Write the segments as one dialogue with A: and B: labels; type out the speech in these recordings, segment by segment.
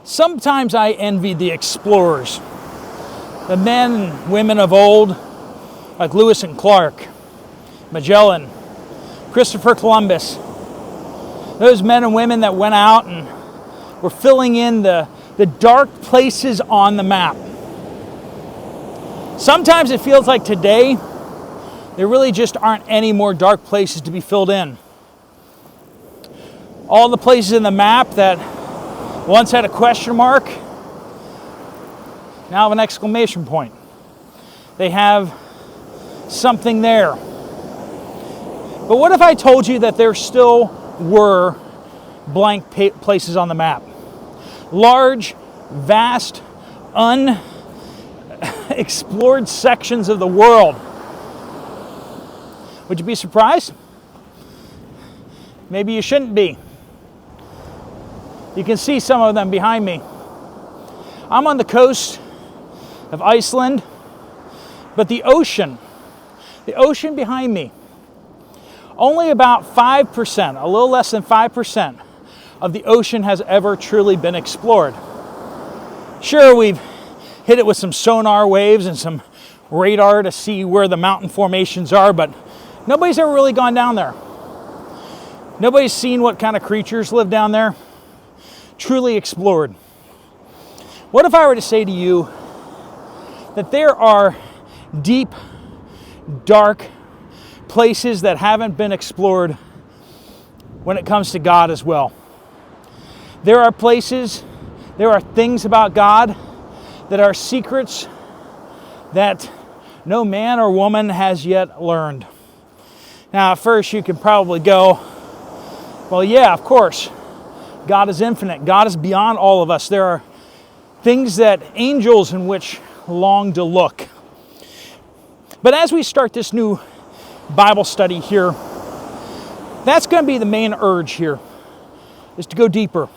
A: Sometimes I envy the explorers, the men and women of old, like Lewis and Clark, Magellan, Christopher Columbus. Those men and women that went out and were filling in the dark places on the map. Sometimes it feels like today, there really just aren't any more dark places to be filled in. All the places in the map that once had a question mark, now have an exclamation point. They have something there. But what if I told you that there still were blank places on the map? Large, vast, unexplored sections of the world. Would you be surprised? Maybe you shouldn't be. You can see some of them behind me. I'm on the coast of Iceland, but the ocean behind me, only about 5%, a little less than 5% of the ocean has ever truly been explored. Sure, we've hit it with some sonar waves and some radar to see where the mountain formations are, but nobody's ever really gone down there. Nobody's seen what kind of creatures live down there, truly explored. What if I were to say to you that there are deep, dark places that haven't been explored when it comes to God as well? There are places, there are things about God that are secrets that no man or woman has yet learned. Now, at first you could probably go, well, yeah, of course. God is infinite. God is beyond all of us. There are things that angels in which long to look. But as we start this new Bible study here, that's going to be the main urge here, is to go deeper.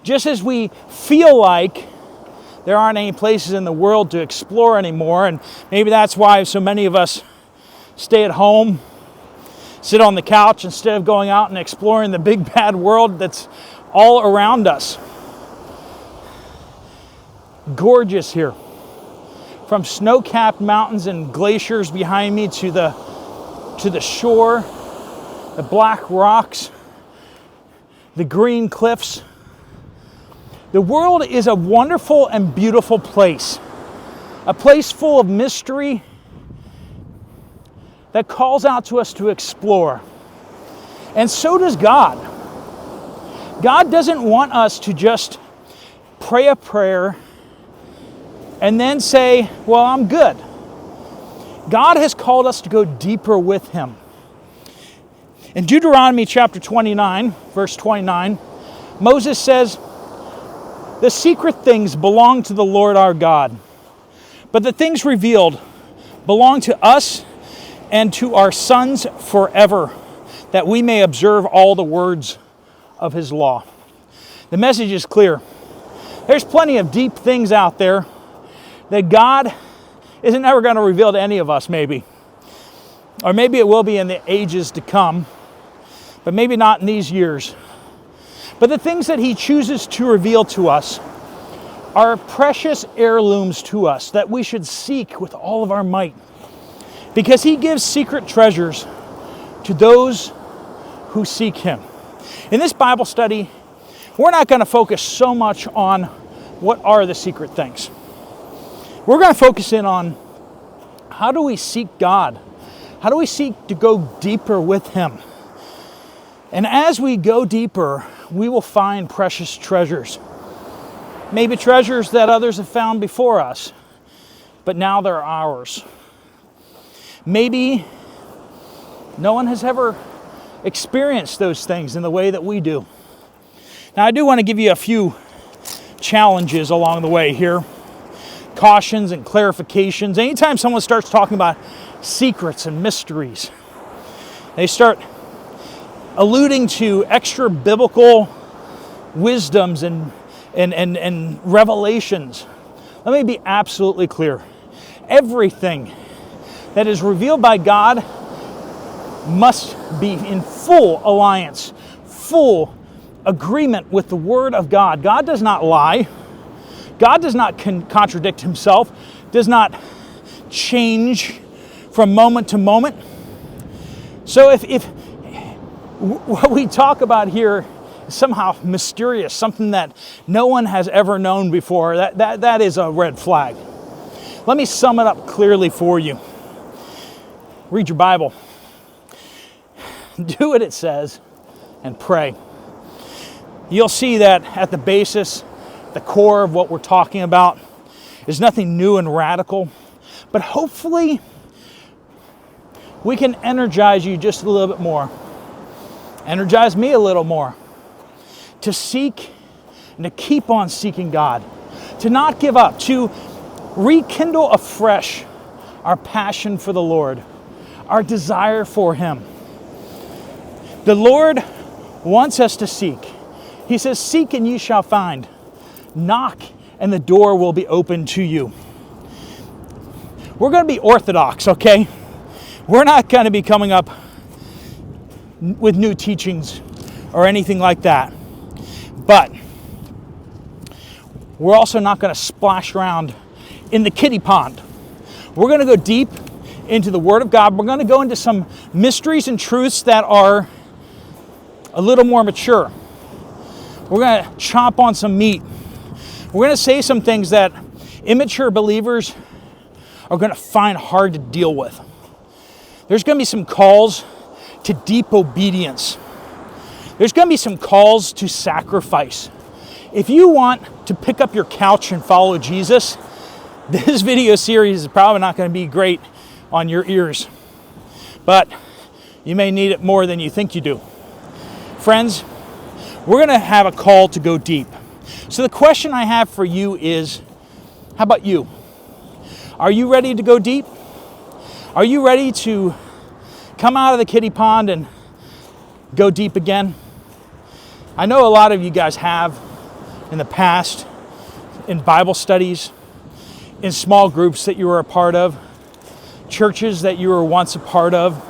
A: Just as we feel like there aren't any places in the world to explore anymore, and maybe that's why so many of us stay at home, sit on the couch instead of going out and exploring the big bad world that's all around us. Gorgeous here. From snow-capped mountains and glaciers behind me to the shore, the black rocks, the green cliffs. The world is a wonderful and beautiful place. A place full of mystery that calls out to us to explore. And so does God. God doesn't want us to just pray a prayer and then say, well, I'm good. God has called us to go deeper with Him. In Deuteronomy chapter 29, verse 29, Moses says, "The secret things belong to the Lord our God, but the things revealed belong to us and to our sons forever, that we may observe all the words of His law." The message is clear. There's plenty of deep things out there that God isn't ever going to reveal to any of us, maybe. Or maybe it will be in the ages to come, but maybe not in these years. But the things that He chooses to reveal to us are precious heirlooms to us that we should seek with all of our might. Because He gives secret treasures to those who seek Him. In this Bible study, we're not going to focus so much on what are the secret things. We're going to focus in on how do we seek God? How do we seek to go deeper with Him? And as we go deeper, we will find precious treasures. Maybe treasures that others have found before us, but now they're ours. Maybe no one has ever experienced those things in the way that we do. Now, I do want to give you a few challenges along the way here. Cautions and clarifications. Anytime someone starts talking about secrets and mysteries, they start alluding to extra biblical wisdoms and revelations. Let me be absolutely clear. Everything that is revealed by God must be in full alliance, full agreement with the Word of God. God does not lie. God does not contradict himself, does not change from moment to moment. So if what we talk about here is somehow mysterious, something that no one has ever known before, that is a red flag. Let me sum it up clearly for you. Read your Bible. Do what it says and pray. You'll see that at the basis, the core of what we're talking about is nothing new and radical, but hopefully we can energize you just a little bit more. Energize me a little more to seek and to keep on seeking God, to not give up, to rekindle afresh our passion for the Lord, our desire for Him. The Lord wants us to seek. He says, "Seek and ye shall find. Knock and the door will be open to you." We're going to be orthodox, okay? We're not going to be coming up with new teachings or anything like that. But we're also not going to splash around in the kiddie pond. We're going to go deep into the Word of God. We're going to go into some mysteries and truths that are a little more mature. We're going to chomp on some meat. We're going to say some things that immature believers are going to find hard to deal with. There's going to be some calls to deep obedience. There's going to be some calls to sacrifice. If you want to pick up your couch and follow Jesus, this video series is probably not going to be great on your ears. But you may need it more than you think you do. Friends, we're going to have a call to go deep. So the question I have for you is, how about you? Are you ready to go deep? Are you ready to come out of the kiddie pond and go deep again? I know a lot of you guys have in the past, in Bible studies, in small groups that you were a part of, churches that you were once a part of,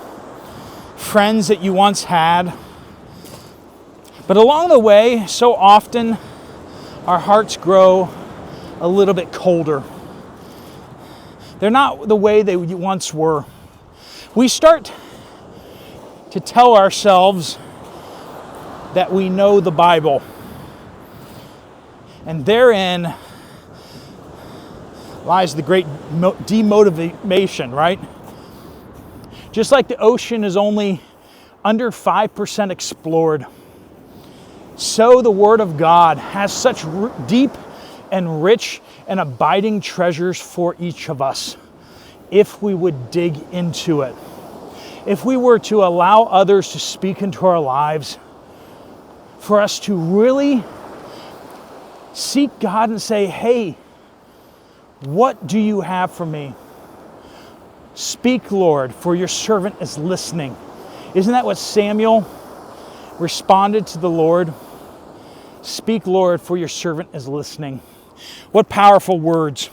A: friends that you once had. But along the way, so often, our hearts grow a little bit colder. They're not the way they once were. We start to tell ourselves that we know the Bible. And therein lies the great demotivation, right? Just like the ocean is only under 5% explored, so the Word of God has such deep and rich and abiding treasures for each of us if we would dig into it. If we were to allow others to speak into our lives, for us to really seek God and say, "Hey, what do you have for me? Speak, Lord, for your servant is listening." Isn't that what Samuel responded to the Lord? "Speak, Lord, for your servant is listening." What powerful words.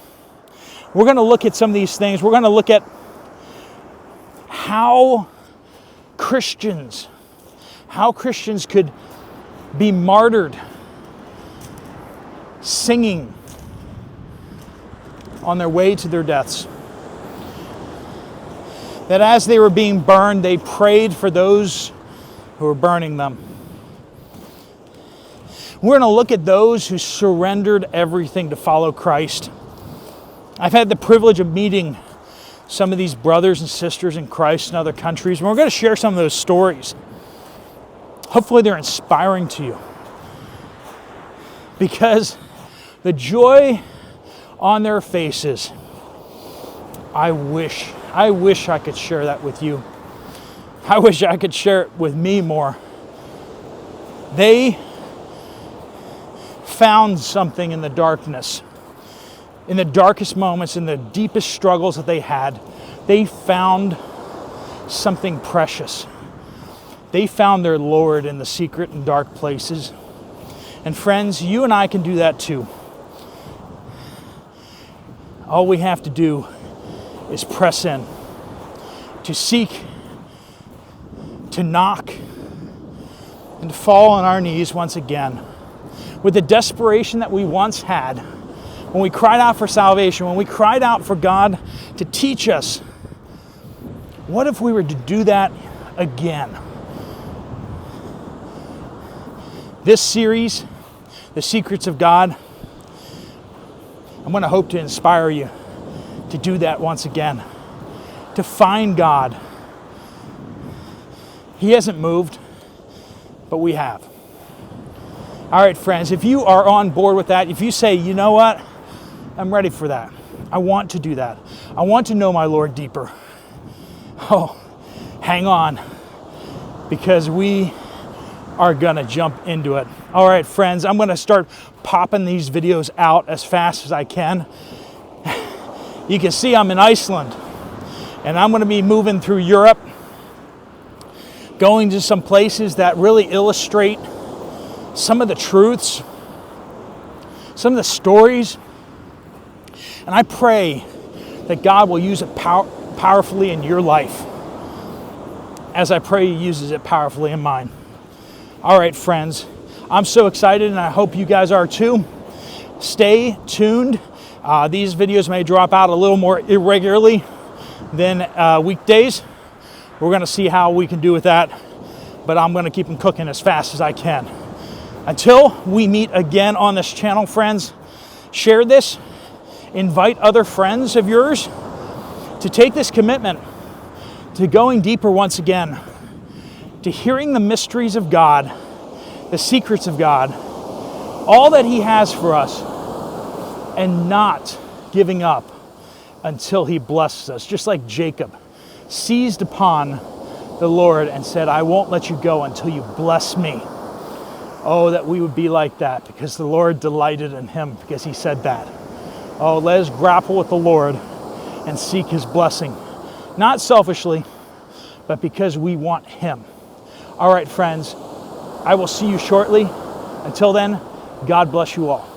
A: We're going to look at some of these things. We're going to look at how Christians could be martyred singing on their way to their deaths. That as they were being burned, they prayed for those who were burning them. We're going to look at those who surrendered everything to follow Christ. I've had the privilege of meeting some of these brothers and sisters in Christ in other countries, and we're going to share some of those stories. Hopefully they're inspiring to you. Because the joy on their faces, I wish I could share that with you. I wish I could share it with me more. They found something in the darkness, in the darkest moments, in the deepest struggles that they had. They found something precious. They found their Lord in the secret and dark places. And friends, you and I can do that too. All we have to do is press in, to seek, to knock, and to fall on our knees once again with the desperation that we once had when we cried out for salvation, when we cried out for God to teach us. What if we were to do that again? This series, The Secrets of God, I'm going to hope to inspire you to do that once again, to find God. He hasn't moved, but we have. All right, friends, if you are on board with that, if you say, you know what, I'm ready for that. I want to do that. I want to know my Lord deeper. Oh, hang on, because we are gonna jump into it. All right, friends, I'm gonna start popping these videos out as fast as I can. You can see I'm in Iceland, and I'm gonna be moving through Europe, going to some places that really illustrate some of the truths, some of the stories, and I pray that God will use it powerfully in your life, as I pray He uses it powerfully in mine. All right, friends, I'm so excited, and I hope you guys are too. Stay tuned. These videos may drop out a little more irregularly than weekdays. We're going to see how we can do with that, but I'm going to keep them cooking as fast as I can. Until we meet again on this channel, friends, share this. Invite other friends of yours to take this commitment to going deeper once again, to hearing the mysteries of God, the secrets of God, all that He has for us, and not giving up until He blesses us. Just like Jacob seized upon the Lord and said, I won't let you go until you bless me. Oh, that we would be like that, because the Lord delighted in him, because he said that. Oh, let us grapple with the Lord and seek His blessing. Not selfishly, but because we want Him. All right, friends, I will see you shortly. Until then, God bless you all.